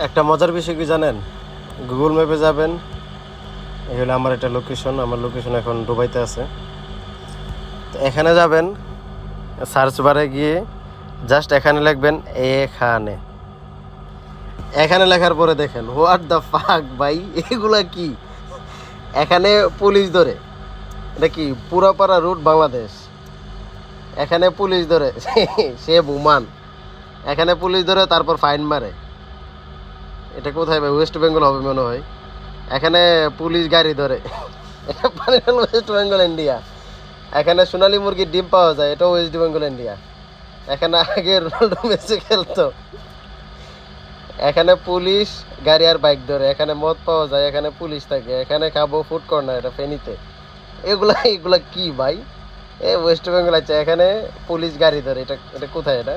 একটা মজার বিষয় কি জানেন, গুগল ম্যাপে যাবেন, এই হলো আমার একটা লোকেশন। আমার লোকেশন এখন দুবাইতে আছে। তো এখানে যাবেন, সার্চ বারে গিয়ে জাস্ট এখানে লিখবেন এখানে। এখানে লেখার পরে দেখেন হোয়াট দ্য ফাক ভাই, এগুলা কি? এখানে পুলিশ ধরে, এটা কি পুরাপাড়া রুট বাংলাদেশ। এখানে পুলিশ ধরে সে বুমান, এখানে পুলিশ ধরে তারপর ফাইন মারে। এটা কোথায় ভাই? ওয়েস্ট বেঙ্গল হবে মনে হয়। এখানে পুলিশ গাড়ি ধরে, এটা পানির ওয়েস্ট বেঙ্গল ইন্ডিয়া। এখানে সোনালী মুরগির ডিম পাওয়া যায়, এটাও ওয়েস্ট বেঙ্গল ইন্ডিয়া। এখানে আগে রোনাল্ডো মেসি খেলতো। এখানে পুলিশ গাড়ি আর বাইক ধরে, এখানে মদ পাওয়া যায়, এখানে পুলিশ থাকে, এখানে খাবো ফুড কর্নার, এটা ফেনীতে। এগুলা এগুলা কি ভাই? এ ওয়েস্ট বেঙ্গল আছে, এখানে পুলিশ গাড়ি ধরে, এটা এটা কোথায় এটা?